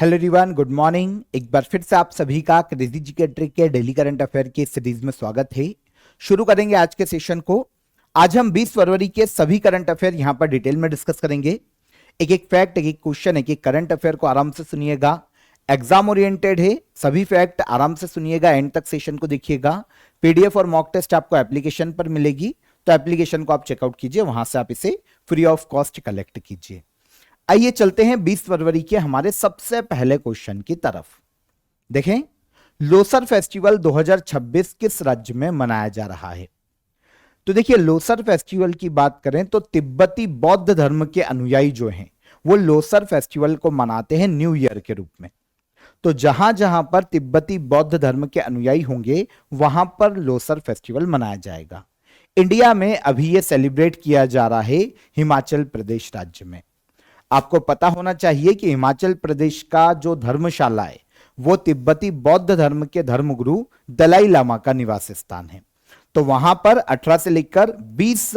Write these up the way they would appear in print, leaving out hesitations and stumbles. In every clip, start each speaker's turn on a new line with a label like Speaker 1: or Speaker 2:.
Speaker 1: Hello everyone, good morning. एक बार फिर से आप सभी का क्रेजी जीके ट्रिक के डेली करंट अफेयर की सीरीज में स्वागत है। शुरू करेंगे आज के सेशन को। आज हम 20 फरवरी के सभी करंट अफेयर यहां पर डिटेल में डिस्कस करेंगे। एक एक फैक्ट, एक एक क्वेश्चन, एक एक करंट अफेयर को आराम से सुनिएगा। एग्जाम ओरिएंटेड है, सभी फैक्ट आराम से सुनिएगा, एंड तक सेशन को देखिएगा। पीडीएफ और मॉक टेस्ट आपको एप्लीकेशन पर मिलेगी, तो एप्लीकेशन को आप चेकआउट कीजिए, वहां से आप इसे फ्री ऑफ कॉस्ट कलेक्ट कीजिए। आइए चलते हैं 20 फरवरी के हमारे सबसे पहले क्वेश्चन की तरफ। देखें, लोसर फेस्टिवल 2026 किस राज्य में मनाया जा रहा है? तो देखिए, लोसर फेस्टिवल की बात करें तो तिब्बती बौद्ध धर्म के अनुयायी जो हैं वो लोसर फेस्टिवल को मनाते हैं न्यू ईयर के रूप में। तो जहां जहां पर तिब्बती बौद्ध धर्म के अनुयायी होंगे वहां पर लोसर फेस्टिवल मनाया जाएगा। इंडिया में अभी यह सेलिब्रेट किया जा रहा है हिमाचल प्रदेश राज्य में। आपको पता होना चाहिए कि हिमाचल प्रदेश का जो धर्मशाला है वो तिब्बती बौद्ध धर्म के धर्मगुरु दलाई लामा का निवास स्थान है। तो वहां पर 18 से लेकर 20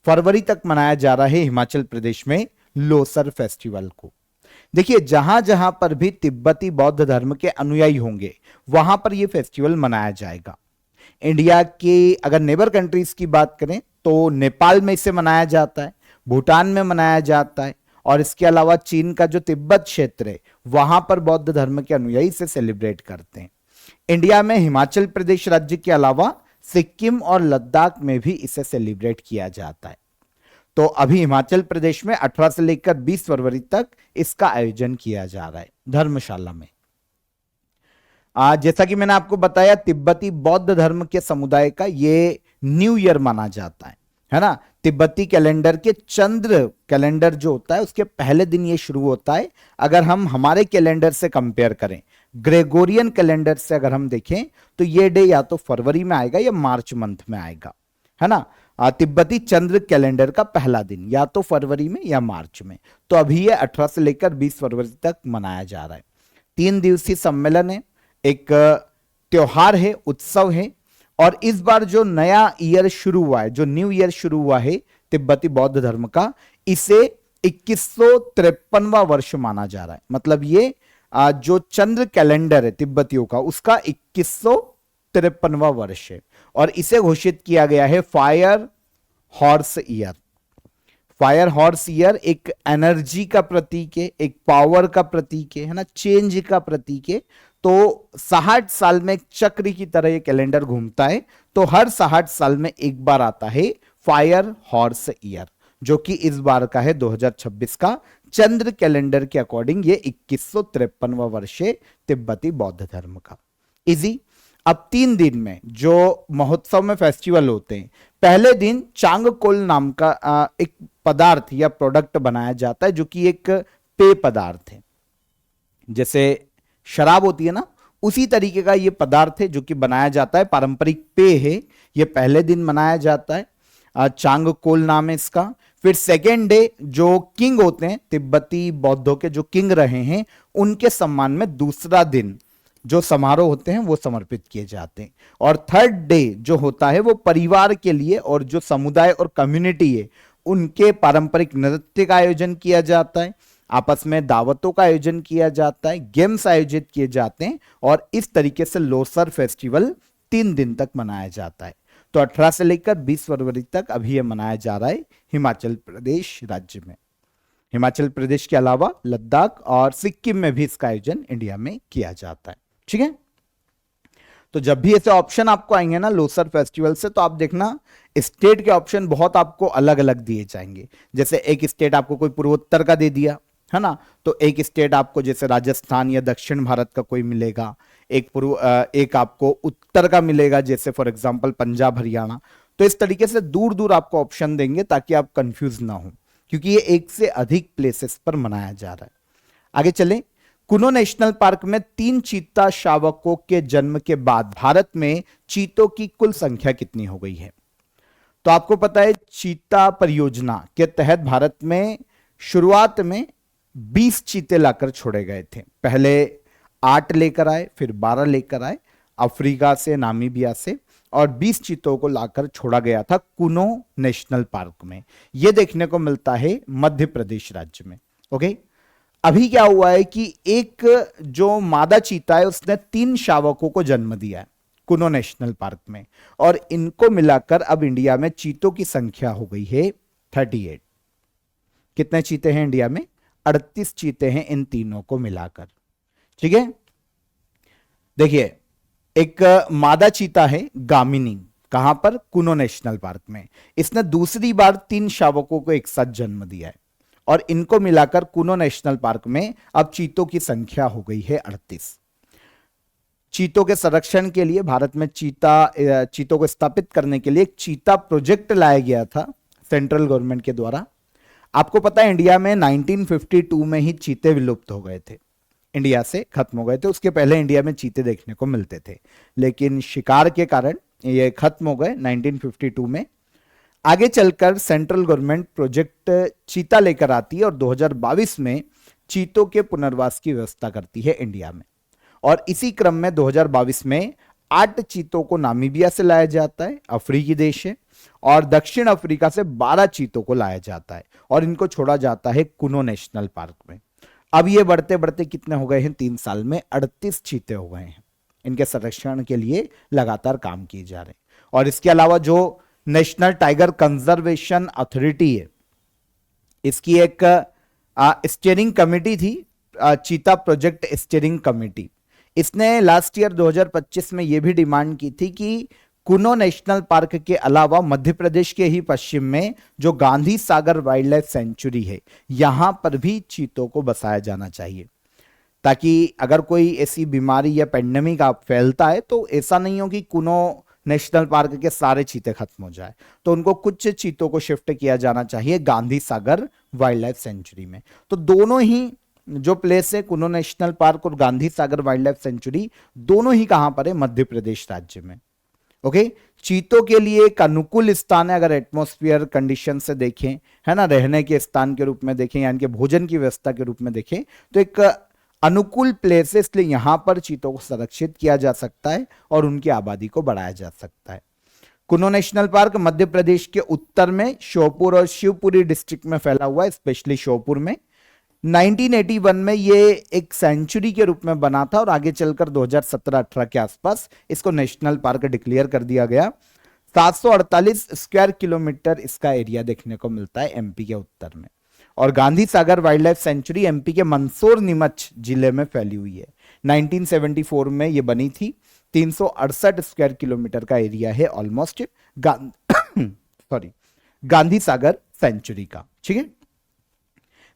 Speaker 1: फरवरी तक मनाया जा रहा है हिमाचल प्रदेश में लोसर फेस्टिवल को। देखिए, जहां जहां पर भी तिब्बती बौद्ध धर्म के अनुयायी होंगे वहां पर यह फेस्टिवल मनाया जाएगा। इंडिया के अगर नेबर कंट्रीज की बात करें तो नेपाल में इसे मनाया जाता है, भूटान में मनाया जाता है, और इसके अलावा चीन का जो तिब्बत क्षेत्र है वहां पर बौद्ध धर्म के अनुयायी इसे सेलिब्रेट करते हैं। इंडिया में हिमाचल प्रदेश राज्य के अलावा सिक्किम और लद्दाख में भी इसे सेलिब्रेट किया जाता है। तो अभी हिमाचल प्रदेश में 18 से लेकर 20 फरवरी तक इसका आयोजन किया जा रहा है धर्मशाला में। जैसा कि मैंने आपको बताया, तिब्बती बौद्ध धर्म के समुदाय का ये न्यू ईयर माना जाता है ना। तिब्बती कैलेंडर के चंद्र कैलेंडर जो होता है उसके पहले दिन ये शुरू होता है। अगर हम हमारे कैलेंडर से कंपेयर करें, ग्रेगोरियन कैलेंडर से अगर हम देखें तो ये डे या तो फरवरी में आएगा या मार्च मंथ में आएगा, है ना। तिब्बती चंद्र कैलेंडर का पहला दिन या तो फरवरी में या मार्च में। तो अभी ये 18 से लेकर 20 फरवरी तक मनाया जा रहा है। 3 दिवसीय सम्मेलन है, एक त्योहार है, उत्सव है। और इस बार जो नया ईयर शुरू हुआ है, जो न्यू ईयर शुरू हुआ है तिब्बती बौद्ध धर्म का, इसे 2153वां वर्ष माना जा रहा है। मतलब ये जो चंद्र कैलेंडर है तिब्बतियों का, उसका 2153वां वर्ष है। और इसे घोषित किया गया है fire horse year. Fire horse year एक एनर्जी का प्रतीक है, एक पावर का प्रतीक है ना, चेंज का प्रतीक है। तो 60 साल में एक चक्र की तरह ये कैलेंडर घूमता है। तो हर 60 साल में एक बार आता है फायर हॉर्स ईयर, जो कि इस बार का है 2026 का। चंद्र कैलेंडर के अकॉर्डिंग ये 2153वां वर्ष है तिब्बती बौद्ध धर्म का। इजी। अब 3 दिन में जो महोत्सव में फेस्टिवल होते हैं, पहले दिन चांगकोल नाम का एक पदार्थ या प्रोडक्ट बनाया जाता है, जो कि एक पेय पदार्थ है। जैसे शराब होती है ना, उसी तरीके का ये पदार्थ है जो कि बनाया जाता है, पारंपरिक पेय है। ये पहले दिन मनाया जाता है, चांगकोल नाम है इसका। फिर सेकेंड डे जो किंग होते हैं, तिब्बती बौद्धों के जो किंग रहे हैं, उनके सम्मान में दूसरा दिन जो समारोह होते हैं वो समर्पित किए जाते हैं। और थर्ड डे जो होता है वो परिवार के लिए और जो समुदाय और कम्युनिटी है उनके पारंपरिक नृत्य का आयोजन किया जाता है, आपस में दावतों का आयोजन किया जाता है, गेम्स आयोजित किए जाते हैं। और इस तरीके से लोसर फेस्टिवल 3 दिन तक मनाया जाता है। तो 18 से लेकर 20 फरवरी तक अभी यह मनाया जा रहा है हिमाचल प्रदेश राज्य में। हिमाचल प्रदेश के अलावा लद्दाख और सिक्किम में भी इसका आयोजन इंडिया में किया जाता है। ठीक है। तो जब भी ऐसे ऑप्शन आपको आएंगे ना लोसर फेस्टिवल से, तो आप देखना स्टेट के ऑप्शन बहुत आपको अलग अलग दिए जाएंगे। जैसे एक स्टेट आपको कोई पूर्वोत्तर का दे दिया, है ना, तो एक स्टेट आपको जैसे राजस्थान या दक्षिण भारत का कोई मिलेगा, एक आपको उत्तर का मिलेगा, जैसे फॉर एग्जांपल पंजाब हरियाणा। तो इस तरीके से दूर दूर आपको ऑप्शन देंगे ताकि आप कंफ्यूज ना हो, क्योंकि ये एक से अधिक प्लेसेस पर मनाया जा रहा है। आगे चले। कुनो नेशनल पार्क में 3 चीता शावकों के जन्म के बाद भारत में चीतों की कुल संख्या कितनी हो गई है? तो आपको पता है चीता परियोजना के तहत भारत में शुरुआत में 20 चीते लाकर छोड़े गए थे। पहले 8 लेकर आए, फिर 12 लेकर आए अफ्रीका से, नामीबिया से, और 20 चीतों को लाकर छोड़ा गया था कुनो नेशनल पार्क में। यह देखने को मिलता है मध्य प्रदेश राज्य में। ओके। अभी क्या हुआ है कि एक जो मादा चीता है उसने 3 शावकों को जन्म दिया है कुनो नेशनल पार्क में, और इनको मिलाकर अब इंडिया में चीतों की संख्या हो गई है 38। कितने चीते हैं इंडिया में? 38 चीते हैं इन तीनों को मिलाकर। ठीक है, देखिए एक मादा चीता है गामिनी, कहां पर? कुनो नेशनल पार्क में। इसने दूसरी बार 3 शावकों को एक साथ जन्म दिया है, और इनको मिलाकर कुनो नेशनल पार्क में अब चीतों की संख्या हो गई है 38। चीतों के संरक्षण के लिए भारत में चीतों को स्थापित करने के लिए एक चीता प्रोजेक्ट लाया गया था सेंट्रल गवर्नमेंट के द्वारा। आपको पता है इंडिया में 1952 में ही चीते विलुप्त हो गए थे, इंडिया से खत्म हो गए थे। उसके पहले इंडिया में चीते देखने को मिलते थे, लेकिन शिकार के कारण ये खत्म हो गए 1952 में। आगे चलकर सेंट्रल गवर्नमेंट प्रोजेक्ट चीता लेकर आती है और 2022 में चीतों के पुनर्वास की व्यवस्था करती है इंडिया में। और इसी क्रम में 2022 में 8 चीतों को नामीबिया से लाया जाता है, अफ्रीकी देश है, और दक्षिण अफ्रीका से 12 चीतों को लाया जाता है और इनको छोड़ा जाता है कुनो नेशनल पार्क में। अब ये बढ़ते बढ़ते कितने हो गए हैं? 3 साल में 38 चीते हो गए हैं। इनके संरक्षण के लिए लगातार काम किए जा रहे हैं। और इसके अलावा जो नेशनल टाइगर कंजर्वेशन अथॉरिटी है, इसकी एक स्टीयरिंग कमेटी थी, चीता प्रोजेक्ट स्टीयरिंग कमेटी। इसने लास्ट ईयर 2025 में यह भी डिमांड की थी कि कुनो नेशनल पार्क के अलावा मध्य प्रदेश के ही पश्चिम में जो Gandhi Sagar wild life sanctuary है, यहां पर भी चीतों को बसाया जाना चाहिए, ताकि अगर कोई ऐसी बीमारी या पेंडेमिक आप फैलता है तो ऐसा नहीं हो कि कुनो नेशनल पार्क के सारे चीते खत्म हो जाए, तो उनको कुछ चीतों को शिफ्ट किया जाना चाहिए Gandhi Sagar wild life sanctuary में। तो दोनों ही जो प्लेस है, कुनो नेशनल पार्क और Gandhi Sagar wild life sanctuary, दोनों ही कहां पर है? मध्य प्रदेश राज्य में। ओके, चीतों के लिए एक अनुकूल स्थान है अगर एटमॉस्फेयर कंडीशन से देखें, है ना, रहने के स्थान के रूप में देखें, यानी कि भोजन की व्यवस्था के रूप में देखें, तो एक अनुकूल प्लेस है, इसलिए यहां पर चीतों को संरक्षित किया जा सकता है और उनकी आबादी को बढ़ाया जा सकता है। कुनो नेशनल पार्क मध्य प्रदेश के उत्तर में श्योपुर और शिवपुरी डिस्ट्रिक्ट में फैला हुआ है, स्पेशली श्योपुर में। 1981 में ये एक सेंचुरी के रूप में बना था और आगे चलकर 2017-18 के आसपास इसको नेशनल पार्क डिक्लेयर कर दिया गया। 748 स्क्वायर किलोमीटर इसका एरिया देखने को मिलता है एमपी के उत्तर में। और Gandhi Sagar wild life sanctuary MP के मंदसौर नीमच जिले में फैली हुई है। 1974 में ये बनी थी। 368 स्क्वायर किलोमीटर का एरिया है ऑलमोस्ट गांधी सागर सेंचुरी का। ठीक है,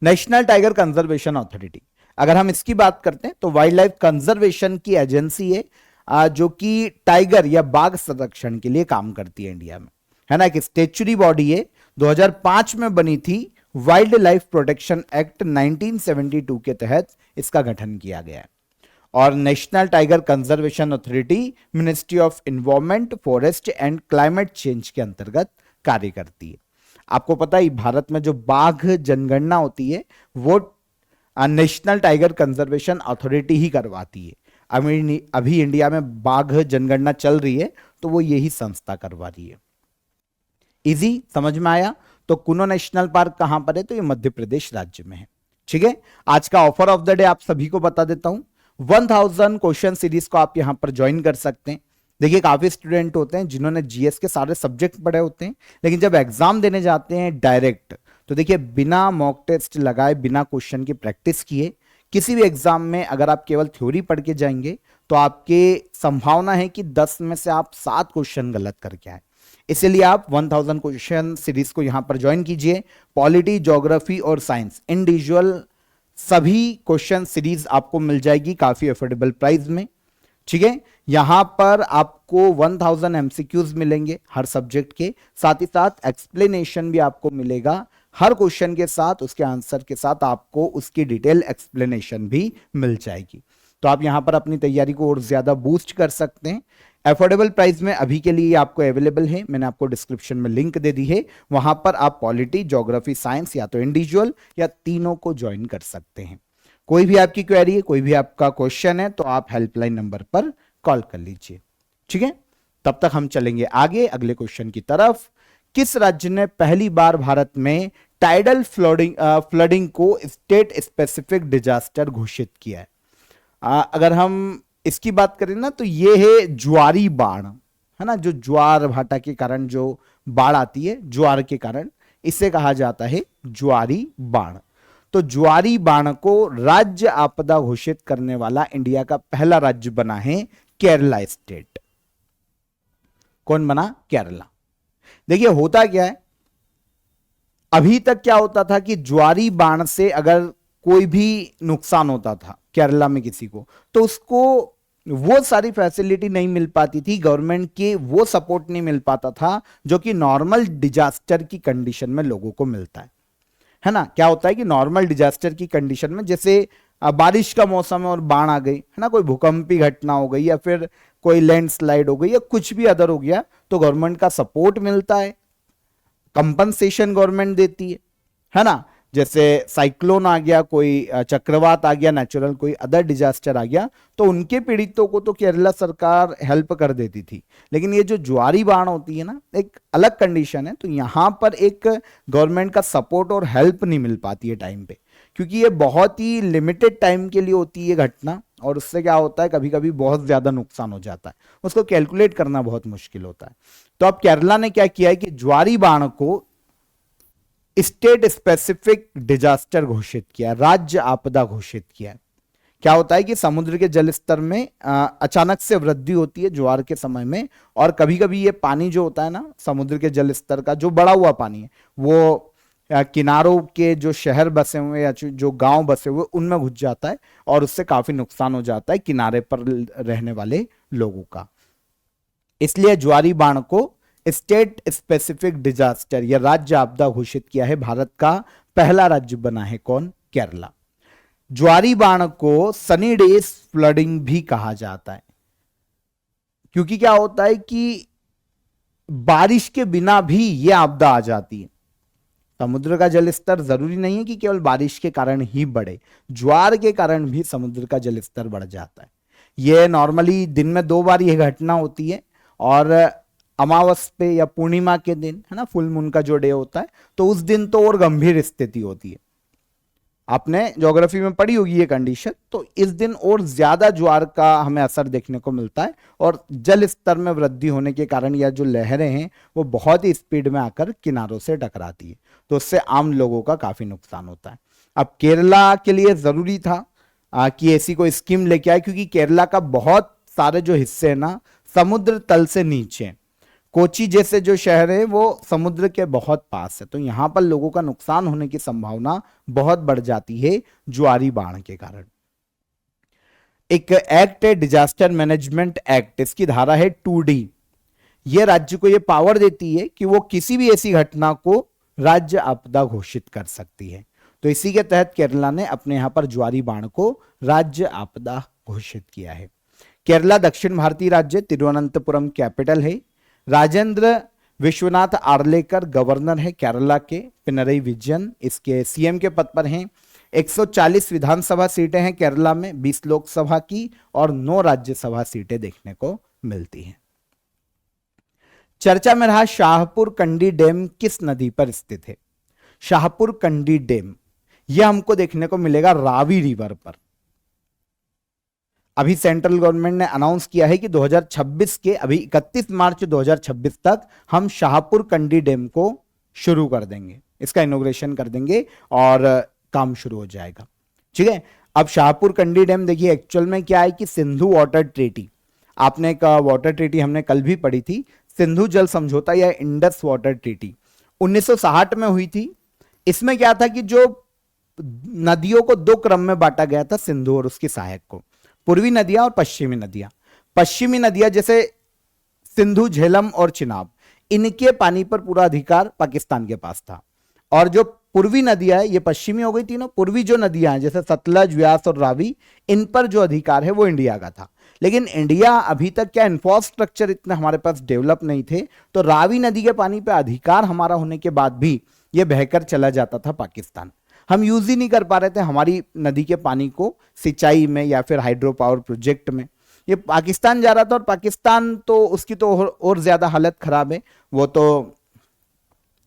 Speaker 1: नेशनल टाइगर कंजर्वेशन अथॉरिटी, अगर हम इसकी बात करते हैं तो वाइल्ड लाइफ कंजर्वेशन की एजेंसी है जो कि टाइगर या बाघ संरक्षण के लिए काम करती है इंडिया में, है ना। एक स्टेचुरी बॉडी है, 2005 में बनी थी। वाइल्ड लाइफ प्रोटेक्शन एक्ट 1972 के तहत इसका गठन किया गया है। और national tiger conservation authority ministry of environment, forest and climate change के अंतर्गत कार्य करती है। आपको पता है भारत में जो बाघ जनगणना होती है वो नेशनल टाइगर कंजर्वेशन अथॉरिटी ही करवाती है। अभी इंडिया में बाघ जनगणना चल रही है तो वो यही संस्था करवा रही है। इजी समझ में आया? तो कुनो नेशनल पार्क कहां पर है? तो ये मध्य प्रदेश राज्य में है। ठीक है, आज का ऑफर ऑफ द डे आप सभी को बता देता हूं। 1000 क्वेश्चन सीरीज को आप यहां पर ज्वाइन कर सकते हैं। देखिए काफी स्टूडेंट होते हैं जिन्होंने जीएस के सारे सब्जेक्ट पढ़े होते हैं, लेकिन जब एग्जाम देने जाते हैं डायरेक्ट, तो देखिए बिना मॉक टेस्ट लगाए, बिना क्वेश्चन की प्रैक्टिस किए किसी भी एग्जाम में अगर आप केवल थ्योरी पढ़ के जाएंगे तो आपके संभावना है कि 10 में से आप 7 क्वेश्चन गलत करके आए। इसीलिए आप 1000 क्वेश्चन सीरीज को यहां पर ज्वाइन कीजिए। पॉलिटी, ज्योग्राफी और साइंस इंडिविजुअल सभी क्वेश्चन सीरीज आपको मिल जाएगी काफी अफोर्डेबल प्राइस में। ठीक है, यहां पर आपको 1000 एमसीक्यूज मिलेंगे हर सब्जेक्ट के, साथ ही साथ एक्सप्लेनेशन भी आपको मिलेगा हर क्वेश्चन के साथ, उसके आंसर के साथ आपको उसकी डिटेल एक्सप्लेनेशन भी मिल जाएगी। तो आप यहां पर अपनी तैयारी को और ज्यादा बूस्ट कर सकते हैं। अफोर्डेबल प्राइस में अभी के लिए आपको अवेलेबल है, मैंने आपको डिस्क्रिप्शन में लिंक दे दी है, वहां पर आप पॉलिटी, ज्योग्राफी, साइंस या तो इंडिविजुअल या तीनों को ज्वाइन कर सकते हैं। कोई भी आपकी क्वेरी है, कोई भी आपका क्वेश्चन है तो आप हेल्पलाइन नंबर पर कॉल कर लीजिए। ठीक है, तब तक हम चलेंगे आगे अगले क्वेश्चन की तरफ। किस राज्य ने पहली बार भारत में टाइडल फ्लडिंग को स्टेट स्पेसिफिक डिजास्टर घोषित किया है। अगर हम इसकी बात करें ना तो ये है ज्वारी बाढ़, है ना, जो ज्वार भाटा के कारण जो बाढ़ आती है ज्वार के कारण, इसे कहा जाता है ज्वारी बाढ़। तो ज्वारी बाढ़ को राज्य आपदा घोषित करने वाला इंडिया का पहला राज्य बना है केरला स्टेट। कौन बना? केरला। देखिए होता क्या है, अभी तक क्या होता था कि ज्वारी बाढ़ से अगर कोई भी नुकसान होता था केरला में किसी को, तो उसको वो सारी फैसिलिटी नहीं मिल पाती थी, गवर्नमेंट के वो सपोर्ट नहीं मिल पाता था जो कि नॉर्मल डिजास्टर की कंडीशन में लोगों को मिलता है ना। क्या होता है कि नॉर्मल डिजास्टर की कंडीशन में, जैसे बारिश का मौसम है और बाढ़ आ गई, है ना, कोई भूकंपी घटना हो गई या फिर कोई लैंडस्लाइड हो गई या कुछ भी अदर हो गया, तो गवर्नमेंट का सपोर्ट मिलता है, कंपनसेशन गवर्नमेंट देती है ना। जैसे साइक्लोन आ गया, कोई चक्रवात आ गया, नेचुरल कोई अदर डिजास्टर आ गया, तो उनके पीड़ितों को तो केरला सरकार हेल्प कर देती थी। लेकिन ये जो ज्वारी बाढ़ होती है ना, एक अलग कंडीशन है, तो यहां पर एक गवर्नमेंट का सपोर्ट और हेल्प नहीं मिल पाती है टाइम पे, क्योंकि ये बहुत ही लिमिटेड टाइम के लिए होती है घटना, और उससे क्या होता है कभी कभी बहुत ज्यादा नुकसान हो जाता है, उसको कैलकुलेट करना बहुत मुश्किल होता है। तो अब केरला ने क्या किया है कि ज्वारी बाढ़ को स्टेट स्पेसिफिक डिजास्टर घोषित किया, राज्य आपदा घोषित किया। क्या होता है कि समुद्र के जल स्तर में अचानक से वृद्धि होती है ज्वार के समय में, और कभी कभी ये पानी जो होता है ना समुद्र के जल स्तर का जो बढ़ा हुआ पानी है, वो किनारों के जो शहर बसे हुए या जो गांव बसे हुए उनमें घुस जाता है, और उससे काफी नुकसान हो जाता है किनारे पर रहने वाले लोगों का। इसलिए ज्वारी बाढ़ को स्टेट स्पेसिफिक डिजास्टर या राज्य आपदा घोषित किया है। भारत का पहला राज्य बना है कौन? केरला। ज्वारी बाढ़ को सनी डेज फ्लडिंग भी कहा जाता है, क्योंकि क्या होता है कि बारिश के बिना भी यह आपदा आ जाती है। समुद्र का जल स्तर जरूरी नहीं है कि केवल बारिश के कारण ही बढ़े, ज्वार के कारण भी समुद्र का जल स्तर बढ़ जाता है। यह नॉर्मली दिन में 2 बार यह घटना होती है, और अमावस पे या पूर्णिमा के दिन, है ना, फुल मून का जो डे होता है, तो उस दिन तो और गंभीर स्थिति होती है। आपने ज्योग्राफी में पढ़ी होगी ये कंडीशन। तो इस दिन और ज्यादा ज्वार का हमें असर देखने को मिलता है, और जल स्तर में वृद्धि होने के कारण या जो लहरें हैं वो बहुत ही स्पीड में आकर किनारों से टकराती है, तो उससे आम लोगों का काफी नुकसान होता है। अब केरला के लिए जरूरी था कि ऐसी कोई स्कीम लेके आए, क्योंकि केरला का बहुत सारे जो हिस्से हैं ना समुद्र तल से नीचे, कोची जैसे जो शहर है वो समुद्र के बहुत पास है, तो यहां पर लोगों का नुकसान होने की संभावना बहुत बढ़ जाती है ज्वारी बाढ़ के कारण। एक एक्ट है डिजास्टर मैनेजमेंट एक्ट, इसकी धारा है 2D। यह राज्य को यह पावर देती है कि वो किसी भी ऐसी घटना को राज्य आपदा घोषित कर सकती है। तो इसी के तहत केरला ने अपने यहां पर ज्वारी बाढ़ को राज्य आपदा घोषित किया है। केरला दक्षिण भारतीय राज्य, तिरुवनंतपुरम कैपिटल है। राजेंद्र विश्वनाथ आर्लेकर गवर्नर है केरला के। पिनरई विजयन इसके सीएम के पद पर हैं। 140 विधानसभा सीटें हैं केरला में, 20 लोकसभा की और 9 राज्यसभा सीटें देखने को मिलती हैं। चर्चा में रहा शाहपुर कंडी डैम किस नदी पर स्थित है? शाहपुर कंडी डैम यह हमको देखने को मिलेगा रावी रिवर पर। अभी सेंट्रल गवर्नमेंट ने अनाउंस किया है कि 2026 के अभी 31 मार्च 2026 तक हम शाहपुर कंडी डैम को शुरू कर देंगे, इसका इनॉग्रेशन कर देंगे और काम शुरू हो जाएगा। ठीक है, अब शाहपुर कंडी डैम देखिए एक्चुअल में क्या है कि सिंधु वाटर ट्रीटी, आपने एक वाटर ट्रीटी हमने कल भी पढ़ी थी, सिंधु जल समझौता या इंडस वाटर ट्रीटी 1960 में हुई थी। इसमें क्या था कि जो नदियों को 2 क्रम में बांटा गया था, सिंधु और उसकी सहायक को, पूर्वी नदियां और पश्चिमी नदियां। पश्चिमी नदियां जैसे सिंधु, झेलम और चिनाब, इनके पानी पर पूरा अधिकार पाकिस्तान के पास था, और जो पूर्वी नदियां है ये पश्चिमी हो गई तीनों, पूर्वी जो नदियां हैं जैसे सतलज, व्यास और रावी, इन पर जो अधिकार है वो इंडिया का था। लेकिन इंडिया अभी तक क्या इंफ्रास्ट्रक्चर इतने हमारे पास डेवलप नहीं थे, तो रावी नदी के पानी पे अधिकार हमारा होने के बाद भी ये बहकर चला जाता था पाकिस्तान। हम यूज ही नहीं कर पा रहे थे हमारी नदी के पानी को सिंचाई में या फिर हाइड्रो पावर प्रोजेक्ट में, ये पाकिस्तान जा रहा था, और पाकिस्तान तो उसकी तो और ज्यादा हालत खराब है, वो तो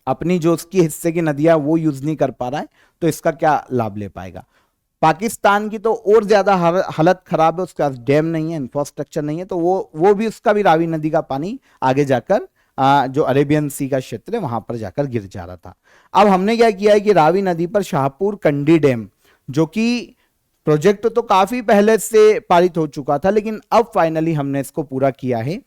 Speaker 1: अपनी जो उसकी हिस्से की नदियां वो यूज नहीं कर पा रहा है, तो इसका क्या लाभ ले पाएगा। पाकिस्तान की तो और ज्यादा हालत खराब है, उसके पास डैम नहीं है, इंफ्रास्ट्रक्चर नहीं है, तो वो भी उसका भी रावी नदी का पानी आगे जाकर जो अरेबियन सी का क्षेत्र है वहां पर जाकर गिर जा रहा था। अब हमने क्या किया है कि रावी नदी पर शाहपुर कंडी डैम, जो कि प्रोजेक्ट तो काफी पहले से पारित हो चुका था, लेकिन अब फाइनली हमने इसको पूरा किया है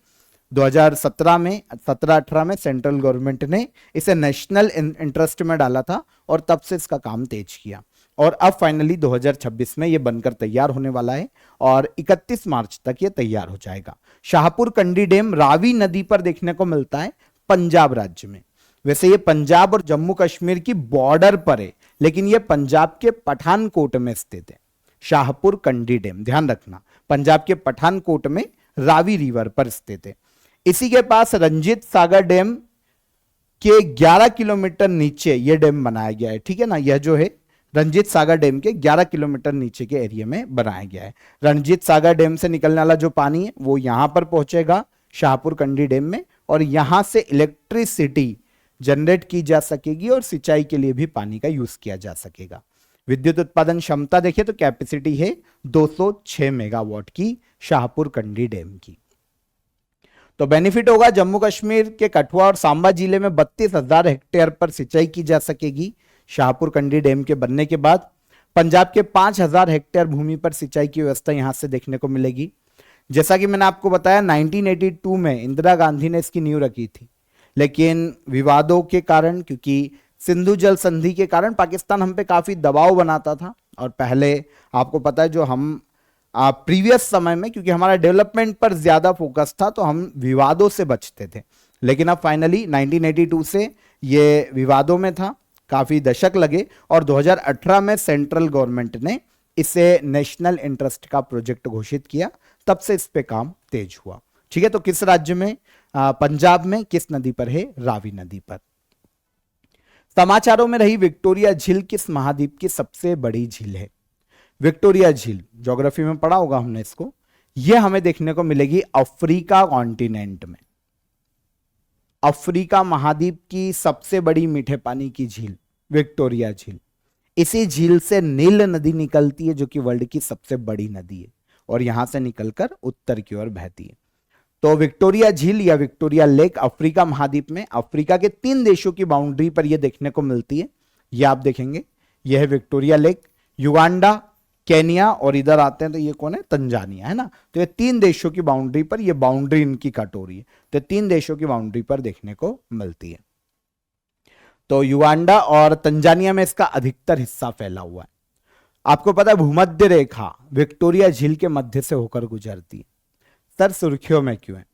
Speaker 1: 2017 में, 17-18 में सेंट्रल गवर्नमेंट ने इसे नेशनल इंटरेस्ट में डाला था और तब से इसका काम तेज किया और अब फाइनली 2026 में ये बनकर तैयार होने वाला है और 31 मार्च तक ये तैयार हो जाएगा। शाहपुर कंडी डैम रावी नदी पर देखने को मिलता है पंजाब राज्य में। वैसे ये पंजाब और जम्मू कश्मीर की बॉर्डर पर है, लेकिन ये पंजाब के पठानकोट में स्थित है। शाहपुर कंडी डैम ध्यान रखना, पंजाब के पठानकोट में रावी रिवर पर स्थित है। इसी के पास रंजीत सागर डैम के 11 किलोमीटर नीचे यह डैम बनाया गया है, ठीक है ना। यह जो है रंजीत सागर डैम के 11 किलोमीटर नीचे के एरिया में बनाया गया है। रंजीत सागर डैम से निकलने वाला जो पानी है वो यहां पर पहुंचेगा शाहपुर कंडी डैम में और यहां से इलेक्ट्रिसिटी जनरेट की जा सकेगी और सिंचाई के लिए भी पानी का यूज किया जा सकेगा। विद्युत उत्पादन क्षमता देखिए तो कैपेसिटी है 206 मेगावाट की शाहपुर कंडी डैम की। तो बेनिफिट होगा, जम्मू कश्मीर के कठुआ और सांबा जिले में 32,000 हेक्टेयर पर सिंचाई की जा सकेगी शाहपुर कंडी डैम के बनने के बाद। पंजाब के 5,000 हेक्टेयर भूमि पर सिंचाई की व्यवस्था यहां से देखने को मिलेगी। जैसा कि मैंने आपको बताया 1982 में इंदिरा गांधी ने इसकी नींव रखी थी, लेकिन विवादों के कारण, क्योंकि सिंधु जल संधि के कारण पाकिस्तान हम पे काफी दबाव बनाता था और पहले आपको पता है जो हम प्रीवियस समय में, क्योंकि हमारा डेवलपमेंट पर ज्यादा फोकस था तो हम विवादों से बचते थे, लेकिन अब फाइनली 1982 से ये विवादों में था, काफी दशक लगे और 2018 में सेंट्रल गवर्नमेंट ने इसे नेशनल इंटरेस्ट का प्रोजेक्ट घोषित किया, तब से इस पे काम तेज हुआ। ठीक है, तो किस राज्य में? पंजाब में। किस नदी पर है? रावी नदी पर। समाचारों में रही विक्टोरिया झील किस महाद्वीप की सबसे बड़ी झील है? विक्टोरिया झील ज्योग्राफी में पढ़ा होगा हमने इसको, यह हमें देखने को मिलेगी अफ्रीका कॉन्टिनेंट में। अफ्रीका महाद्वीप की सबसे बड़ी मीठे पानी की झील विक्टोरिया झील। इसी झील से नील नदी निकलती है जो कि वर्ल्ड की सबसे बड़ी नदी है और यहां से निकलकर उत्तर की ओर बहती है। तो विक्टोरिया झील या विक्टोरिया लेक अफ्रीका महाद्वीप में अफ्रीका के 3 देशों की बाउंड्री पर यह देखने को मिलती है। यह आप देखेंगे, यह है विक्टोरिया लेक, युगांडा, केनिया और इधर आते हैं तो ये कौन है? तंजानिया, है ना। तो ये 3 देशों की बाउंड्री पर, ये बाउंड्री इनकी कट हो रही है, तो 3 देशों की बाउंड्री पर देखने को मिलती है। तो युगांडा और तंजानिया में इसका अधिकतर हिस्सा फैला हुआ है। आपको पता है भूमध्य रेखा विक्टोरिया झील के मध्य से होकर गुजरती है। सर सुर्खियों में क्यों है?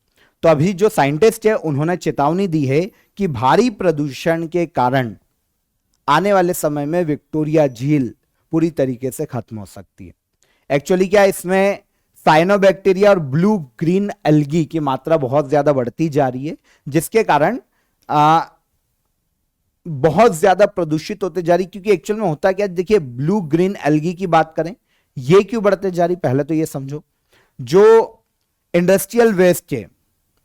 Speaker 1: तो अभी जो साइंटिस्ट है उन्होंने चेतावनी दी है कि भारी प्रदूषण के कारण आने वाले समय में विक्टोरिया झील पूरी तरीके से खत्म हो सकती है। एक्चुअली क्या, इसमें साइनोबैक्टीरिया और ब्लू ग्रीन एल्गी की मात्रा बहुत ज्यादा बढ़ती जा रही है, जिसके कारण बहुत ज्यादा प्रदूषित होते जा रही। क्योंकि एक्चुअल में होता क्या, देखिए ब्लू ग्रीन एल्गी की बात करें, ये क्यों बढ़ते जा रही? पहले तो ये समझो, जो इंडस्ट्रियल वेस्ट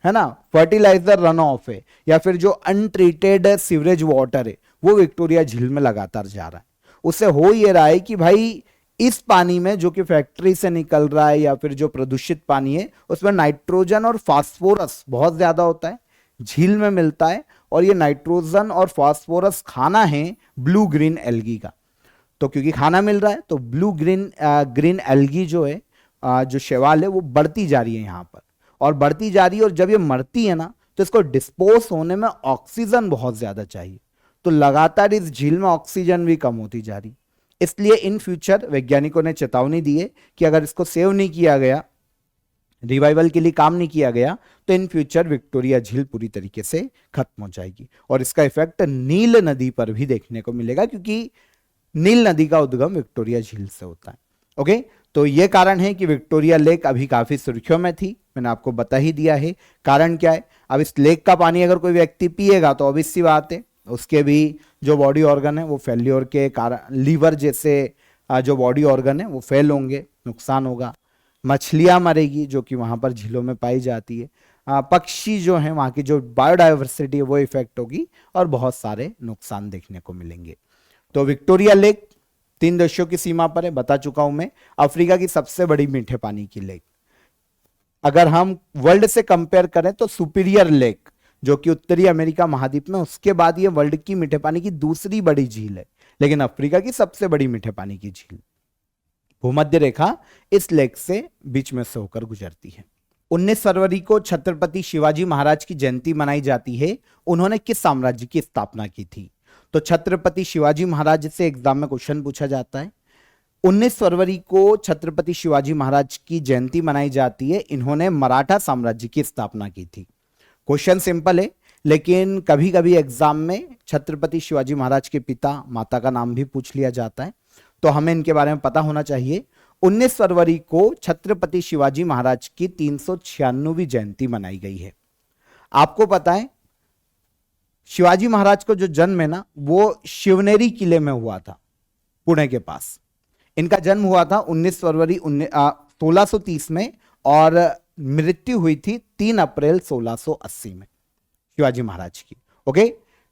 Speaker 1: है ना, फर्टिलाइजर रन ऑफ है या फिर जो अनट्रीटेड सीवरेज वाटर है, वो विक्टोरिया झील में लगातार जा रहा है। उससे हो ये रहा है कि भाई इस पानी में जो कि फैक्ट्री से निकल रहा है या फिर जो प्रदूषित पानी है उसमें नाइट्रोजन और फास्फोरस बहुत ज्यादा होता है, झील में मिलता है, और ये नाइट्रोजन और फास्फोरस खाना है ब्लू ग्रीन एल्गी का। तो क्योंकि खाना मिल रहा है तो ब्लू ग्रीन एल्गी जो है, जो शैवाल है, वो बढ़ती जा रही है यहाँ पर और बढ़ती जा रही है, और जब ये मरती है ना तो इसको डिस्पोज होने में ऑक्सीजन बहुत ज्यादा चाहिए, तो लगातार इस झील में ऑक्सीजन भी कम होती जा रही। इसलिए इन फ्यूचर वैज्ञानिकों ने चेतावनी दी है कि अगर इसको सेव नहीं किया गया, रिवाइवल के लिए काम नहीं किया गया, तो इन फ्यूचर विक्टोरिया झील पूरी तरीके से खत्म हो जाएगी। और इसका इफेक्ट नील नदी पर भी देखने को मिलेगा, क्योंकि नील नदी का उद्गम विक्टोरिया झील से होता है। ओके, तो यह कारण है कि विक्टोरिया लेक अभी काफी सुर्खियों में थी, मैंने आपको बता ही दिया है कारण क्या है। अब इस लेक का पानी अगर कोई व्यक्ति पिएगा तो ऑब्वियस सी बात है उसके भी जो बॉडी ऑर्गन है वो फेल्योर के कारण, लीवर जैसे जो बॉडी ऑर्गन है वो फेल होंगे, नुकसान होगा। मछलियां मरेगी जो कि वहां पर झीलों में पाई जाती है। पक्षी जो है, वहां की जो बायोडायवर्सिटी है वो इफेक्ट होगी और बहुत सारे नुकसान देखने को मिलेंगे। तो विक्टोरिया लेक 3 देशों की सीमा पर है, बता चुका हूं मैं। अफ्रीका की सबसे बड़ी मीठे पानी की लेक। अगर हम वर्ल्ड से कंपेयर करें तो सुपीरियर लेक जो कि उत्तरी अमेरिका महाद्वीप में, उसके बाद ये वर्ल्ड की मीठे पानी की दूसरी बड़ी झील है, लेकिन अफ्रीका की सबसे बड़ी मीठे पानी की झील। भूमध्य रेखा इस लेक से बीच में से होकर गुजरती है। 19 फरवरी को छत्रपति शिवाजी महाराज की जयंती मनाई जाती है। उन्होंने किस साम्राज्य की स्थापना की थी? तो छत्रपति शिवाजी महाराज से एग्जाम में क्वेश्चन पूछा जाता है। 19 फरवरी को छत्रपति शिवाजी महाराज की जयंती मनाई जाती है। इन्होंने मराठा साम्राज्य की स्थापना की थी। क्वेश्चन सिंपल है, लेकिन कभी कभी एग्जाम में छत्रपति शिवाजी महाराज के पिता माता का नाम भी पूछ लिया जाता है, तो हमें इनके बारे में पता होना चाहिए। 19 फरवरी को छत्रपति शिवाजी महाराज की 396वीं जयंती मनाई गई है। आपको पता है शिवाजी महाराज को जो जन्म है ना, वो शिवनेरी किले में हुआ था, पुणे के पास। इनका जन्म हुआ था 19 फरवरी 1630 में और मृत्यु हुई थी 3 अप्रैल 1680 में शिवाजी महाराज की। ओके,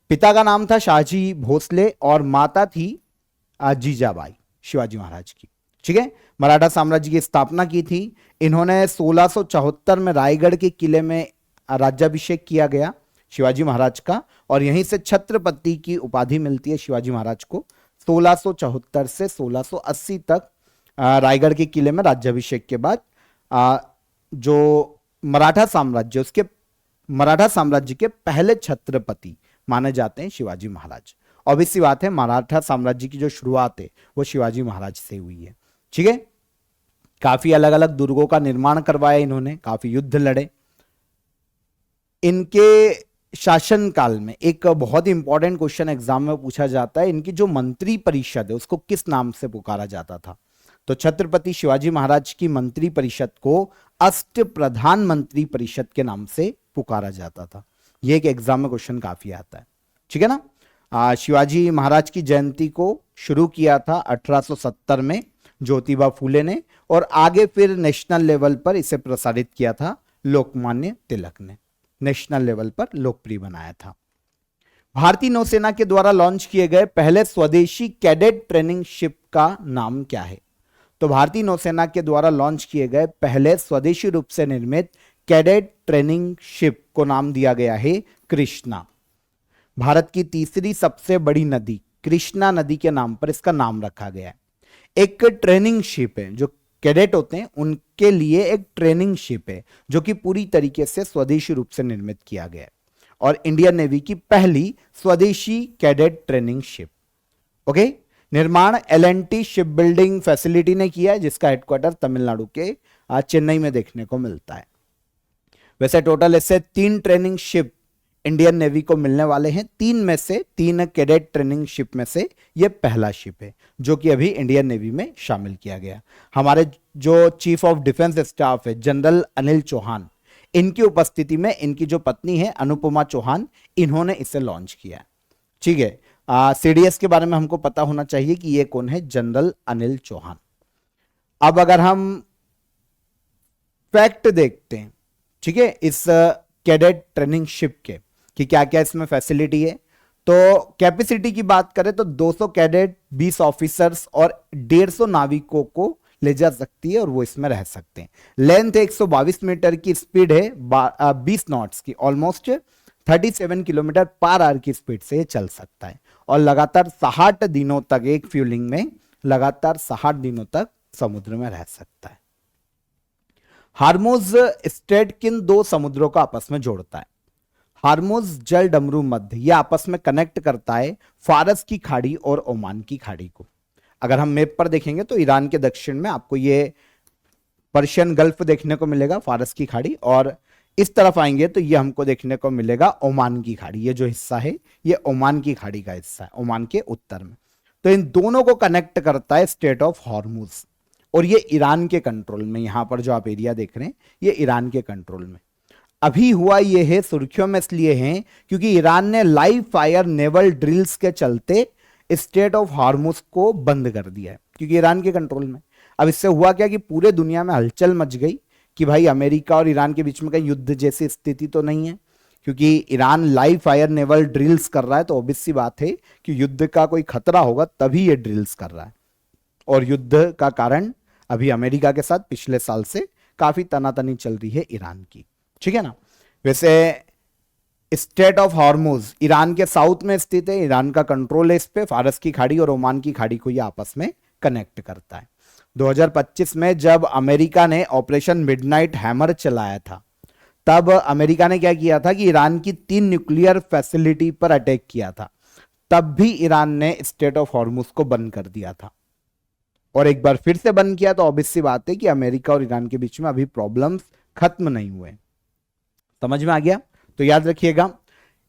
Speaker 1: पिता का नाम था शाहजी भोसले और माता थी जीजाबाई शिवाजी महाराज की। ठीक है, मराठा साम्राज्य की स्थापना की थी इन्होंने। 1674 में रायगढ़ के किले में राज्याभिषेक किया गया शिवाजी महाराज का, और यहीं से छत्रपति की उपाधि मिलती है शिवाजी महाराज को। 1674 से 1680 तक रायगढ़ के किले में राज्याभिषेक के बाद जो मराठा साम्राज्य, उसके मराठा साम्राज्य के पहले छत्रपति माने जाते हैं शिवाजी महाराज। ऑब्वियसली बात है, मराठा साम्राज्य की जो शुरुआत है वो शिवाजी महाराज से हुई है। ठीक है, काफी अलग अलग दुर्गों का निर्माण करवाया इन्होंने, काफी युद्ध लड़े। इनके शासन काल में एक बहुत ही इंपॉर्टेंट क्वेश्चन एग्जाम में पूछा जाता है, इनकी जो मंत्री परिषद है उसको किस नाम से पुकारा जाता था? तो छत्रपति शिवाजी महाराज की मंत्री परिषद को अष्ट प्रधानमंत्री परिषद के नाम से पुकारा जाता था। यह एक एग्जाम में क्वेश्चन काफी आता है। ठीक है ना। शिवाजी महाराज की जयंती को शुरू किया था 1870 में ज्योतिबा फूले ने, और आगे फिर नेशनल लेवल पर इसे प्रसारित किया था लोकमान्य तिलक ने। नेशनल लेवल पर लोकप्रिय बनाया था। भारतीय नौसेना के द्वारा लॉन्च किए गए पहले स्वदेशी कैडेट ट्रेनिंग शिप का नाम क्या है? तो भारतीय नौसेना के द्वारा लॉन्च किए गए पहले स्वदेशी रूप से निर्मित कैडेट ट्रेनिंग शिप को नाम दिया गया है कृष्णा। भारत की तीसरी सबसे बड़ी नदी कृष्णा नदी के नाम पर इसका नाम रखा गया है। एक ट्रेनिंग शिप है, जो कैडेट होते हैं उनके लिए एक ट्रेनिंग शिप है जो कि पूरी तरीके से स्वदेशी रूप से निर्मित किया गया है, और इंडियन नेवी की पहली स्वदेशी कैडेट ट्रेनिंग शिप। ओके, निर्माण एल&टी शिप बिल्डिंग फैसिलिटी ने किया है, जिसका हेडक्वार्टर तमिलनाडु के चेन्नई में देखने को मिलता है। वैसे टोटल इससे 3 ट्रेनिंग शिप इंडियन नेवी को मिलने वाले हैं। 3 कैडेट ट्रेनिंग शिप में से यह पहला शिप है जो कि अभी इंडियन नेवी में शामिल किया गया। हमारे जो चीफ ऑफ डिफेंस स्टाफ है जनरल अनिल चौहान, इनकी उपस्थिति में इनकी जो पत्नी है अनुपमा चौहान, इन्होंने इसे लॉन्च किया। ठीक है, सीडीएस के बारे में हमको पता होना चाहिए कि ये कौन है, जनरल अनिल चौहान। अब अगर हम फैक्ट देखते हैं, ठीक है, इस कैडेट ट्रेनिंग शिप के कि क्या क्या इसमें फैसिलिटी है, तो कैपेसिटी की बात करें तो 200 कैडेट, 20 ऑफिसर्स और 150 नाविकों को ले जा सकती है और वो इसमें रह सकते हैं। लेंथ 122 मीटर की, स्पीड है 20 नॉट्स की, ऑलमोस्ट 37 किलोमीटर पर आवर की स्पीड से ये चल सकता है, और लगातार 60 दिनों तक एक फ्यूलिंग में लगातार 60 दिनों तक समुद्र में रह सकता है। हार्मोज स्ट्रेट किन 2 समुद्रों को आपस में जोड़ता है? हार्मोज जल डमरू मध्य, यह आपस में कनेक्ट करता है फारस की खाड़ी और ओमान की खाड़ी को। अगर हम मैप पर देखेंगे तो ईरान के दक्षिण में आपको ये पर्शियन गल्फ देखने को मिलेगा, फारस की खाड़ी, और इस तरफ आएंगे तो ये हमको देखने को मिलेगा ओमान की खाड़ी। ये जो हिस्सा है ये ओमान की खाड़ी का हिस्सा है, ओमान के उत्तर में। तो इन दोनों को कनेक्ट करता है स्ट्रेट ऑफ हॉर्मुज, और ये ईरान के कंट्रोल में, यहां पर जो आप एरिया देख रहे हैं ये ईरान के कंट्रोल में। अभी हुआ ये है, सुर्खियों में इसलिए हैं क्योंकि ईरान ने लाइव फायर नेवल ड्रिल्स के चलते स्ट्रेट ऑफ हॉर्मुज को बंद कर दिया है, क्योंकि ईरान के कंट्रोल में। अब इससे हुआ क्या कि पूरे दुनिया में हलचल मच गई कि भाई अमेरिका और ईरान के बीच में कहीं युद्ध जैसी स्थिति तो नहीं है, क्योंकि Iran live fire naval drills कर रहा है, तो ऑब्वियस सी बात है कि युद्ध का कोई खतरा होगा तभी ये ड्रिल्स कर रहा है। और युद्ध का कारण अभी अमेरिका के साथ पिछले साल से काफी तनातनी चल रही है ईरान की, ठीक है ना। वैसे स्टेट ऑफ हॉर्मुज ईरान के साउथ में स्थित है, ईरान का कंट्रोल है इस पे, फारस की खाड़ी और ओमान की खाड़ी को ये आपस में कनेक्ट करता है। 2025 में जब अमेरिका ने ऑपरेशन मिडनाइट हैमर चलाया था, तब अमेरिका ने क्या किया था कि ईरान की 3 न्यूक्लियर फैसिलिटी पर अटैक किया था। तब भी ईरान ने स्टेट ऑफ हॉर्मुज को बंद कर दिया था, और एक बार फिर से बंद किया, तो ऑब्वियस सी बात है कि अमेरिका और ईरान के बीच में अभी प्रॉब्लम्स खत्म नहीं हुए। समझ में आ गया? तो याद रखिएगा,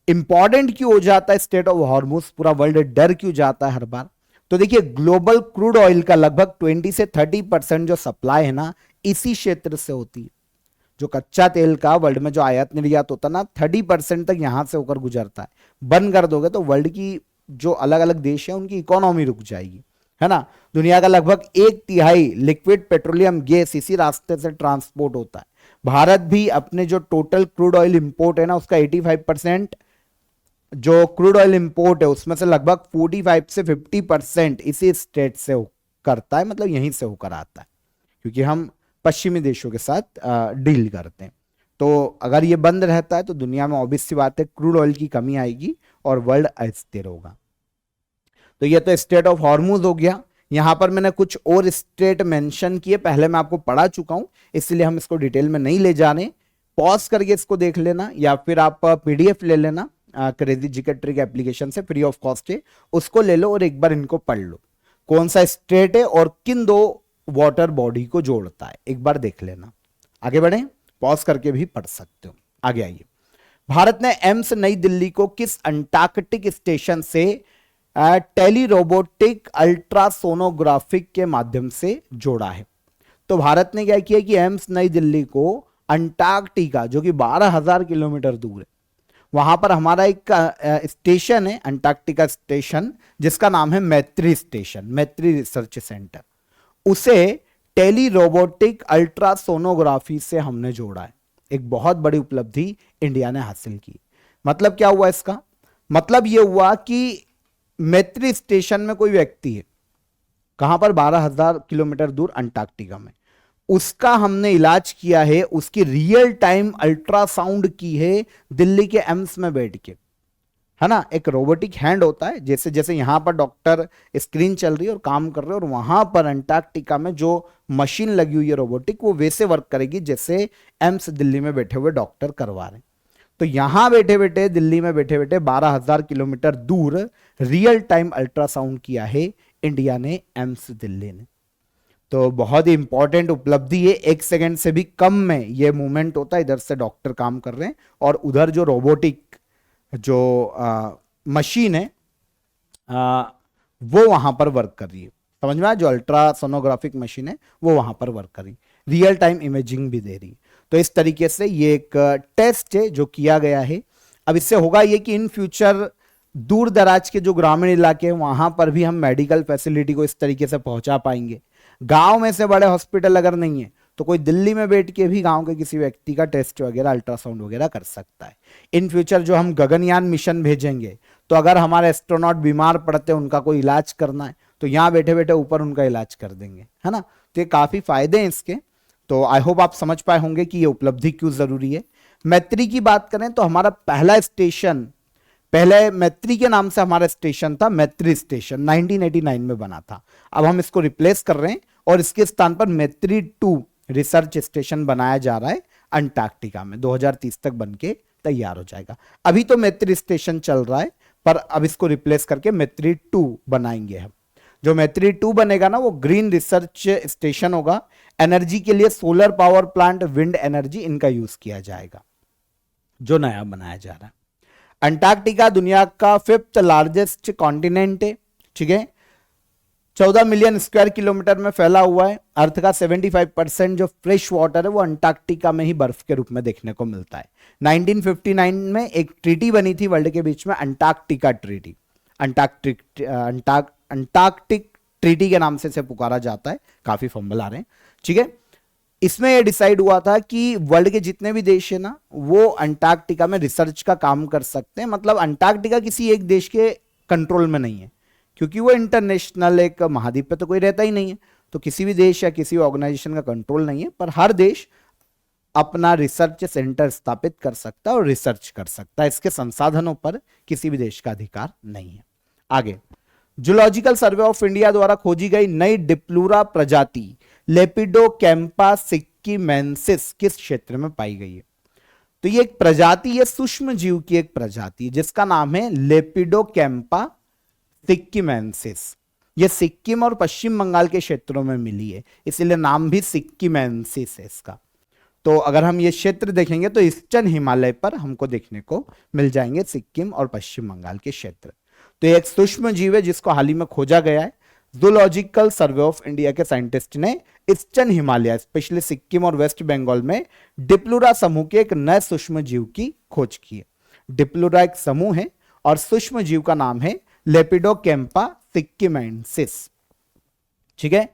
Speaker 1: इंपॉर्टेंट क्यों हो जाता है स्टेट ऑफ हॉर्मुज, पूरा वर्ल्ड डर क्यों जाता है हर बार। तो देखिए, ग्लोबल क्रूड ऑयल का लगभग 20 से 30% जो सप्लाई है ना, इसी क्षेत्र से होती है। जो कच्चा तेल का वर्ल्ड में जो आयात निर्यात होता है ना, 30% तक यहां से होकर गुजरता है। बंद कर दोगे तो वर्ल्ड की जो अलग अलग देश है उनकी इकोनॉमी रुक जाएगी, है ना। दुनिया का लगभग 1/3 लिक्विड पेट्रोलियम गैस इसी रास्ते से ट्रांसपोर्ट होता है। भारत भी अपने जो टोटल क्रूड ऑयल इंपोर्ट है ना, उसका 85% जो क्रूड ऑयल इंपोर्ट है उसमें से लगभग 45 से 50% इसी स्टेट से करता है, मतलब यहीं से होकर आता है, क्योंकि हम पश्चिमी देशों के साथ डील करते हैं। तो अगर ये बंद रहता है तो दुनिया में ऑब्वियस सी बात है क्रूड ऑयल की कमी आएगी और वर्ल्ड अस्थिर होगा। तो ये तो स्टेट ऑफ हॉर्मुज हो गया। यहां पर मैंने कुछ और स्टेट मेंशन किए, पहले मैं आपको पढ़ा चुका हूं, इसलिए हम इसको डिटेल में नहीं ले जाने। पॉज करके इसको देख लेना, या फिर आप पीडीएफ ले लेना क्रेजी जीके ट्रिक एप्लीकेशन से, फ्री ऑफ कॉस्ट है, उसको ले लो और एक बार इनको पढ़ लो, कौन सा स्टेट है और किन 2 वाटर बॉडी को जोड़ता है, एक बार देख लेना। आगे बढ़े, पॉज करके भी पढ़ सकते हो। आगे आइए, भारत ने एम्स नई दिल्ली को किस अंटार्कटिक स्टेशन से टेली रोबोटिक अल्ट्रासोनोग्राफिक के माध्यम से जोड़ा है। तो भारत ने क्या किया कि एम्स नई दिल्ली को अंटार्कटिका, जो कि 12,000 किलोमीटर दूर है, वहां पर हमारा एक स्टेशन है, अंटार्कटिका स्टेशन, जिसका नाम है मैत्री स्टेशन, मैत्री रिसर्च सेंटर, उसे टेली रोबोटिक अल्ट्रासोनोग्राफी से हमने जोड़ा है। एक बहुत बड़ी उपलब्धि इंडिया ने हासिल की। मतलब क्या हुआ इसका? मतलब यह हुआ कि मैत्री स्टेशन में कोई व्यक्ति है, कहां पर? 12,000 किलोमीटर दूर अंटार्कटिका में, उसका हमने इलाज किया है, उसकी रियल टाइम अल्ट्रासाउंड की है दिल्ली के एम्स में बैठ के, है ना। एक रोबोटिक हैंड होता है, जैसे जैसे यहां पर डॉक्टर स्क्रीन चल रही है और काम कर रहे हैं, और वहां पर अंटार्कटिका में जो मशीन लगी हुई है रोबोटिक, वो वैसे वर्क करेगी जैसे एम्स दिल्ली में बैठे हुए डॉक्टर करवा रहे हैं। तो यहां बैठे बैठे, दिल्ली में बैठे बैठे 12,000 किलोमीटर दूर रियल टाइम अल्ट्रासाउंड किया है इंडिया ने, एम्स दिल्ली ने। तो बहुत ही इंपॉर्टेंट उपलब्धि है। 1 सेकंड से भी कम में ये मूवमेंट होता है, इधर से डॉक्टर काम कर रहे हैं और उधर जो रोबोटिक जो मशीन है वो वहां पर वर्क कर रही है। समझ में आया? जो अल्ट्रासोनोग्राफिक मशीन है वो वहां पर वर्क कर रही है, रियल टाइम इमेजिंग भी दे रही है। तो इस तरीके से ये एक टेस्ट है जो किया गया है। अब इससे होगा ये कि इन फ्यूचर दूर दराज के जो ग्रामीण इलाके हैं वहां पर भी हम मेडिकल फैसिलिटी को इस तरीके से पहुंचा पाएंगे। गांव में से बड़े हॉस्पिटल अगर नहीं है तो कोई दिल्ली में बैठ के भी गांव के किसी व्यक्ति का टेस्ट वगैरह, अल्ट्रासाउंड वगैरह कर सकता है। इन फ्यूचर जो हम गगनयान मिशन भेजेंगे, तो अगर हमारे एस्ट्रोनॉट बीमार पड़ते हैं, उनका कोई इलाज करना है, तो यहां बैठे बैठे ऊपर उनका इलाज कर देंगे, है ना। तो ये काफी फायदे हैं इसके। तो आई होप आप समझ पाए होंगे कि ये उपलब्धि क्यों जरूरी है। मैत्री की बात करें तो हमारा पहला स्टेशन, पहले मैत्री के नाम से हमारा स्टेशन था, मैत्री स्टेशन 1989 में बना था। अब हम इसको रिप्लेस कर रहे हैं और इसके स्थान पर मैत्री 2 रिसर्च स्टेशन बनाया जा रहा है अंटार्कटिका में। 2030 तक बनके तैयार हो जाएगा। अभी तो मैत्री स्टेशन चल रहा है, पर अब इसको रिप्लेस करके मैत्री 2 बनाएंगे हम। जो मैत्री 2 बनेगा ना, वो ग्रीन रिसर्च स्टेशन होगा। एनर्जी के लिए solar power plant, wind energy, इनका यूज किया जाएगा, जो नया बनाया जा रहा है। अंटार्कटिका दुनिया का 5th लार्जेस्ट कॉन्टिनेंट है, ठीक है। 14 मिलियन स्क्वायर किलोमीटर में फैला हुआ है। अर्थ का 75% जो फ्रेश वाटर है वो अंटार्कटिका में ही बर्फ के रूप में देखने को मिलता है। 1959 में एक ट्रीटी बनी थी वर्ल्ड के बीच में, अंटार्कटिका ट्रीटी। अंटार्कटिक ट्रीटी के नाम से इसे पुकारा जाता है। काफी फंबल आ रहे हैं, ठीक है। इसमें यह डिसाइड हुआ था कि वर्ल्ड के जितने भी देश है ना, वो अंटार्कटिका में रिसर्च का काम कर सकते हैं। मतलब अंटार्कटिका किसी एक देश के कंट्रोल में नहीं है, क्योंकि वो इंटरनेशनल एक महाद्वीप पे तो कोई रहता ही नहीं है, तो किसी भी देश या किसी ऑर्गेनाइजेशन का कंट्रोल नहीं है। पर हर देश अपना रिसर्च सेंटर स्थापित कर सकता है और रिसर्च कर सकता है। इसके संसाधनों पर किसी भी देश का अधिकार नहीं है। आगे, जूलॉजिकल सर्वे ऑफ इंडिया द्वारा खोजी गई नई डिप्लूरा प्रजाति लेपिडोकैम्पा सिक्किमेंसिस किस क्षेत्र में पाई गई है? तो ये एक प्रजाति है, सूक्ष्म जीव की एक प्रजाति है जिसका नाम है लेपिडोकैम्पा सिक्किमेंसिस। ये सिक्किम और पश्चिम बंगाल के क्षेत्रों में मिली है, इसीलिए नाम भी सिक्किमेंसिस है इसका। तो अगर हम ये क्षेत्र देखेंगे तो ईस्टर्न हिमालय पर हमको देखने को मिल जाएंगे सिक्किम और पश्चिम बंगाल के क्षेत्र। तो ये एक सूक्ष्म जीव है जिसको हाल ही में खोजा गया है। जूलॉजिकल सर्वे ऑफ इंडिया के साइंटिस्ट ने ईस्टर्न हिमालय, स्पेशली सिक्किम और वेस्ट बंगाल में डिप्लूरा समूह के एक नए सूक्ष्म जीव की खोज की है। डिप्लूरा एक समूह है और सूक्ष्म जीव का नाम है लेपिडोकैम्पा सिक्किमेंसिस। ठीक है,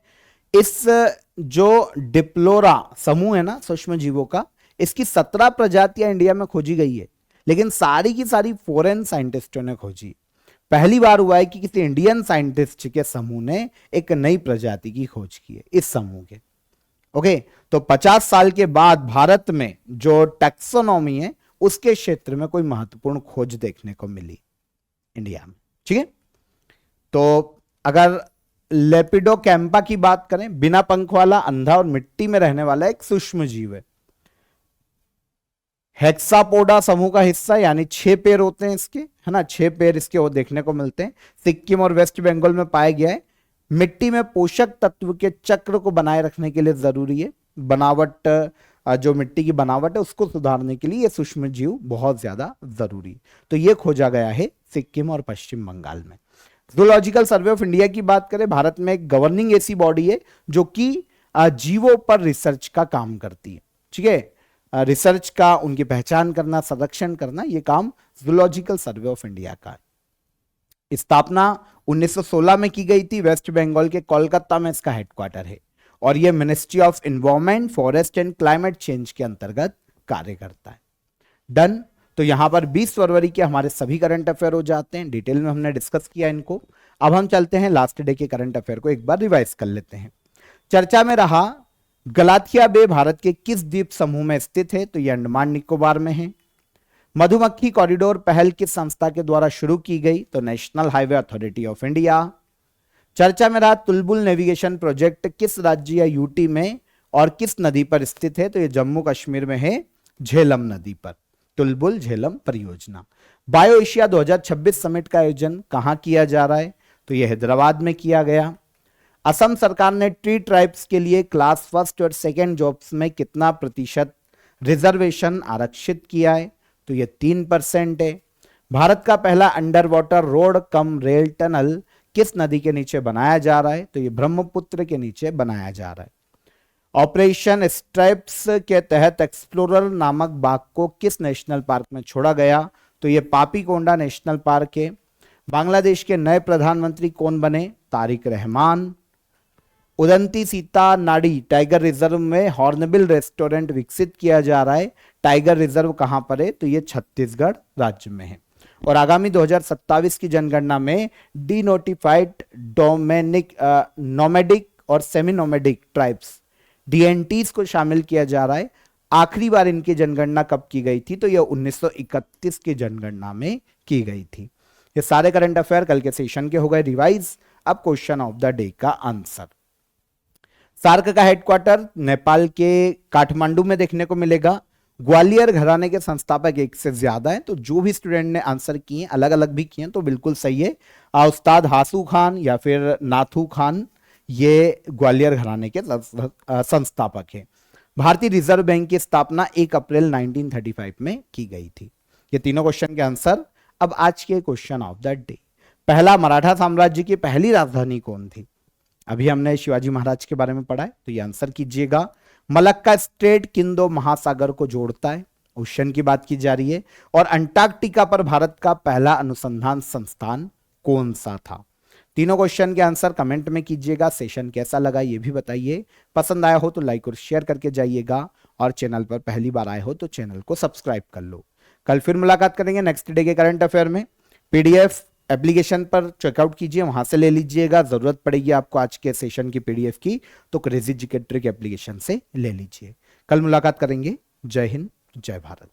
Speaker 1: इस जो डिप्लोरा समूह है ना सूक्ष्म जीवों का, इसकी 17 प्रजातियां इंडिया में खोजी गई है, लेकिन सारी की सारी फॉरेन साइंटिस्टों ने खोजी। पहली बार हुआ है कि किसी इंडियन साइंटिस्ट के समूह ने एक नई प्रजाति की खोज की है इस समूह के। ओके, तो 50 साल के बाद भारत में जो टैक्सोनॉमी है उसके क्षेत्र में कोई महत्वपूर्ण खोज देखने को मिली इंडिया में। ठीक है, तो अगर लेपिडोकैम्पा की बात करें, बिना पंख वाला, अंधा और मिट्टी में रहने वाला एक सूक्ष्म जीव है। हेक्सापोडा समूह का हिस्सा, यानी 6 पैर होते हैं इसके, है ना, 6 पैर इसके वो देखने को मिलते हैं। सिक्किम और वेस्ट बंगाल में पाया गया है। मिट्टी में पोषक तत्व के चक्र को बनाए रखने के लिए जरूरी है। बनावट, जो मिट्टी की बनावट है उसको सुधारने के लिए ये सूक्ष्म जीव बहुत ज्यादा जरूरी। तो ये खोजा गया है सिक्किम और पश्चिम बंगाल में। जूलॉजिकल सर्वे ऑफ इंडिया की बात करें, भारत में एक गवर्निंग ऐसी बॉडी है जो कि जीवों पर रिसर्च का काम करती है। ठीक है, रिसर्च का, उनकी पहचान करना, संरक्षण करना, यह काम जूलॉजिकल सर्वे ऑफ इंडिया का है। स्थापना 1916 में की गई थी। वेस्ट बंगाल के कोलकाता में इसका हेडक्वार्टर है और यह ministry of environment, forest and climate change के अंतर्गत कार्य करता है। डन। तो यहां पर 20 फरवरी के हमारे सभी करंट अफेयर हो जाते हैं। डिटेल में हमने डिस्कस किया इनको। अब हम चलते हैं लास्ट डे के करंट अफेयर को एक बार रिवाइज कर लेते हैं। चर्चा में रहा गलाथिया बे भारत के किस द्वीप समूह में स्थित है? तो यह अंडमान निकोबार में है। मधुमक्खी कॉरिडोर पहल किस संस्था के द्वारा शुरू की गई? तो national highway authority of India. चर्चा में रहा तुलबुल नेविगेशन प्रोजेक्ट किस राज्य या यूटी में और किस नदी पर स्थित है? तो यह जम्मू कश्मीर में है, झेलम नदी पर, तुलबुल झेलम परियोजना। बायो एशिया 2026 समिट का आयोजन कहां किया जा रहा है? तो यह हैदराबाद में किया गया। असम सरकार ने ट्री ट्राइब्स के लिए क्लास 1 और 2 जॉब्स में कितना प्रतिशत रिजर्वेशन आरक्षित किया है? तो यह 3% है। भारत का पहला under water road cum rail tunnel किस नदी के नीचे बनाया जा रहा है? तो यह ब्रह्मपुत्र के नीचे बनाया जा रहा है। ऑपरेशन स्ट्राइप्स के तहत एक्सप्लोरर नामक बाघ को किस नेशनल पार्क में छोड़ा गया? तो यह पापीकोंडा नेशनल पार्क है। बांग्लादेश के नए प्रधानमंत्री कौन बने? तारिक रहमान। उदंती सीता नाडी टाइगर रिजर्व में हॉर्नबिल रेस्टोरेंट विकसित किया जा रहा है। टाइगर रिजर्व कहां पर है? तो यह छत्तीसगढ़ राज्य में है। और आगामी 2027 की जनगणना में डीनोटिफाइड नोमैडिक और सेमी नोमैडिक ट्राइब्स डीएनटीज को शामिल किया जा रहा है। आखिरी बार इनकी जनगणना कब की गई थी? तो यह 1931 की जनगणना में की गई थी। ये सारे करंट अफेयर कल के सेशन के हो गए रिवाइज। अब क्वेश्चन ऑफ द डे का आंसर। सार्क का हेडक्वार्टर नेपाल के काठमांडू में देखने को मिलेगा। ग्वालियर घराने के संस्थापक एक से ज्यादा हैं, तो जो भी स्टूडेंट ने आंसर किए, अलग अलग भी किए, तो बिल्कुल सही है। उस्ताद हासू खान या फिर नाथू खान, ये ग्वालियर घराने के संस्थापक हैं। भारतीय रिजर्व बैंक की स्थापना 1 अप्रैल 1935 में की गई थी। ये तीनों क्वेश्चन के आंसर। अब आज के क्वेश्चन ऑफ द डे। पहला, मराठा साम्राज्य की पहली राजधानी कौन थी? अभी हमने शिवाजी महाराज के बारे में पढ़ा है, तो ये आंसर कीजिएगा। मलक्का स्ट्रेट किन 2 महासागर को जोड़ता है? ओशन की बात की जा रही है। और अंटार्कटिका पर भारत का पहला अनुसंधान संस्थान कौन सा था? तीनों क्वेश्चन के आंसर कमेंट में कीजिएगा। सेशन कैसा लगा ये भी बताइए। पसंद आया हो तो लाइक और शेयर करके जाइएगा, और चैनल पर पहली बार आए हो तो चैनल को सब्सक्राइब कर लो। कल फिर मुलाकात करेंगे नेक्स्ट डे के करंट अफेयर में। पीडीएफ एप्लीकेशन पर चेकआउट कीजिए, वहां से ले लीजिएगा। जरूरत पड़ेगी आपको आज के सेशन की पीडीएफ की तो क्रेजी जीके ट्रिक एप्लीकेशन से ले लीजिए। कल मुलाकात करेंगे। जय हिंद, जय भारत।